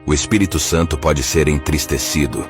O Espírito Santo pode ser entristecido.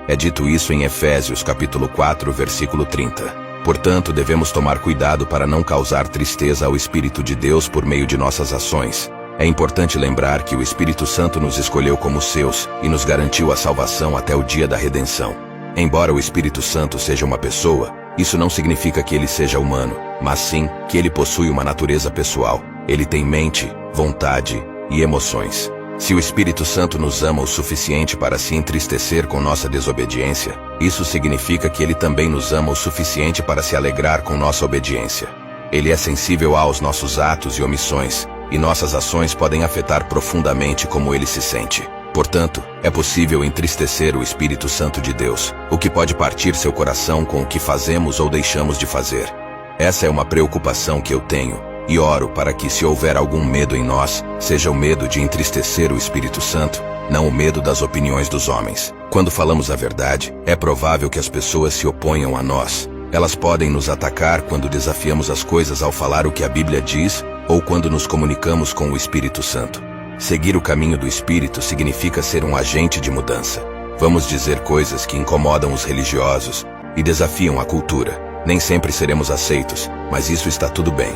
É dito isso em Efésios capítulo 4, versículo 30. Portanto, devemos tomar cuidado para não causar tristeza ao Espírito de Deus por meio de nossas ações. É importante lembrar que o Espírito Santo nos escolheu como seus e nos garantiu a salvação até o dia da redenção. Embora o Espírito Santo seja uma pessoa, isso não significa que ele seja humano, mas sim que ele possui uma natureza pessoal. Ele tem mente, vontade e emoções. Se o Espírito Santo nos ama o suficiente para se entristecer com nossa desobediência, isso significa que ele também nos ama o suficiente para se alegrar com nossa obediência. Ele é sensível aos nossos atos e omissões, e nossas ações podem afetar profundamente como ele se sente. Portanto, é possível entristecer o Espírito Santo de Deus, o que pode partir seu coração com o que fazemos ou deixamos de fazer. Essa é uma preocupação que eu tenho, e oro para que, se houver algum medo em nós, seja o medo de entristecer o Espírito Santo, não o medo das opiniões dos homens. Quando falamos a verdade, é provável que as pessoas se oponham a nós. Elas podem nos atacar quando desafiamos as coisas ao falar o que a Bíblia diz, ou quando nos comunicamos com o Espírito Santo. Seguir o caminho do Espírito significa ser um agente de mudança. Vamos dizer coisas que incomodam os religiosos e desafiam a cultura. Nem sempre seremos aceitos, mas isso está tudo bem.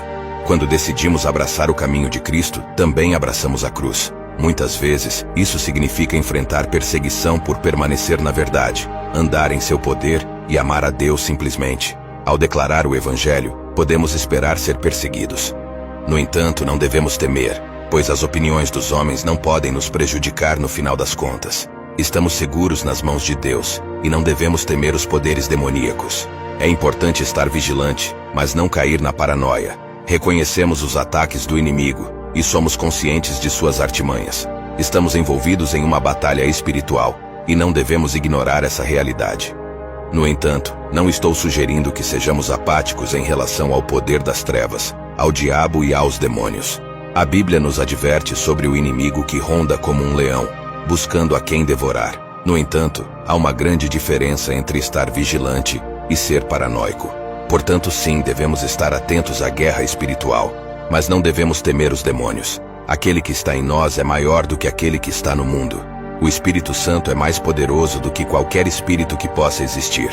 Quando decidimos abraçar o caminho de Cristo, também abraçamos a cruz. Muitas vezes, isso significa enfrentar perseguição por permanecer na verdade, andar em seu poder e amar a Deus simplesmente. Ao declarar o Evangelho, podemos esperar ser perseguidos. No entanto, não devemos temer, pois as opiniões dos homens não podem nos prejudicar no final das contas. Estamos seguros nas mãos de Deus, e não devemos temer os poderes demoníacos. É importante estar vigilante, mas não cair na paranoia. Reconhecemos os ataques do inimigo e somos conscientes de suas artimanhas. Estamos envolvidos em uma batalha espiritual e não devemos ignorar essa realidade. No entanto, não estou sugerindo que sejamos apáticos em relação ao poder das trevas, ao diabo e aos demônios. A Bíblia nos adverte sobre o inimigo que ronda como um leão, buscando a quem devorar. No entanto, há uma grande diferença entre estar vigilante e ser paranoico. Portanto, sim, devemos estar atentos à guerra espiritual, mas não devemos temer os demônios. Aquele que está em nós é maior do que aquele que está no mundo. O Espírito Santo é mais poderoso do que qualquer espírito que possa existir.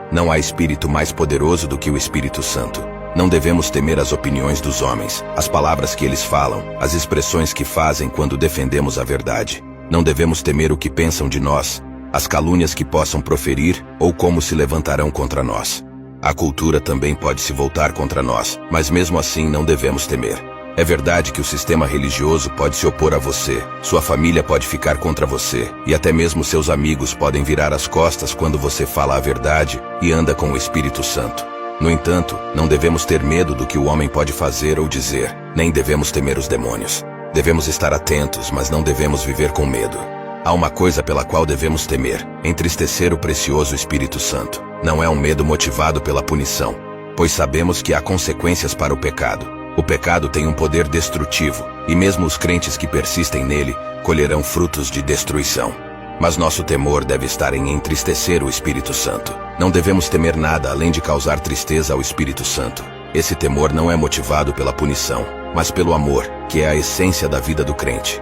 Não há espírito mais poderoso do que o Espírito Santo. Não devemos temer as opiniões dos homens, as palavras que eles falam, as expressões que fazem quando defendemos a verdade. Não devemos temer o que pensam de nós, as calúnias que possam proferir ou como se levantarão contra nós. A cultura também pode se voltar contra nós, mas mesmo assim não devemos temer. É verdade que o sistema religioso pode se opor a você, sua família pode ficar contra você, e até mesmo seus amigos podem virar as costas quando você fala a verdade e anda com o Espírito Santo. No entanto, não devemos ter medo do que o homem pode fazer ou dizer, nem devemos temer os demônios. Devemos estar atentos, mas não devemos viver com medo. Há uma coisa pela qual devemos temer: entristecer o precioso Espírito Santo. Não é um medo motivado pela punição, pois sabemos que há consequências para o pecado. O pecado tem um poder destrutivo, e mesmo os crentes que persistem nele colherão frutos de destruição. Mas nosso temor deve estar em entristecer o Espírito Santo. Não devemos temer nada além de causar tristeza ao Espírito Santo. Esse temor não é motivado pela punição, mas pelo amor, que é a essência da vida do crente.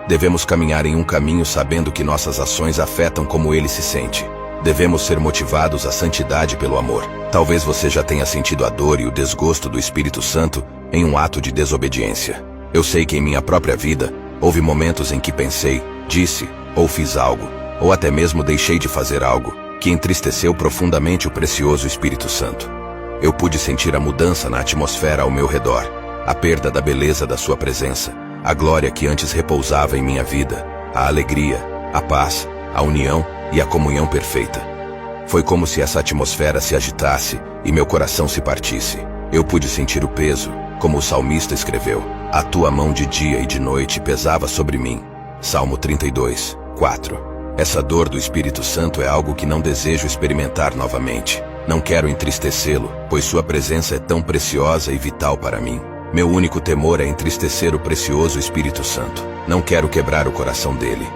Devemos caminhar em um caminho sabendo que nossas ações afetam como ele se sente. Devemos ser motivados à santidade pelo amor. Talvez você já tenha sentido a dor e o desgosto do Espírito Santo em um ato de desobediência. Eu sei que em minha própria vida, houve momentos em que pensei, disse, ou fiz algo, ou até mesmo deixei de fazer algo, que entristeceu profundamente o precioso Espírito Santo. Eu pude sentir a mudança na atmosfera ao meu redor, a perda da beleza da sua presença, a glória que antes repousava em minha vida, a alegria, a paz, a união e a comunhão perfeita. Foi como se essa atmosfera se agitasse e meu coração se partisse. Eu pude sentir o peso, como o salmista escreveu: a tua mão de dia e de noite pesava sobre mim. Salmo 32, 4. Essa dor do Espírito Santo é algo que não desejo experimentar novamente. Não quero entristecê-lo, pois sua presença é tão preciosa e vital para mim. Meu único temor é entristecer o precioso Espírito Santo. Não quero quebrar o coração dele.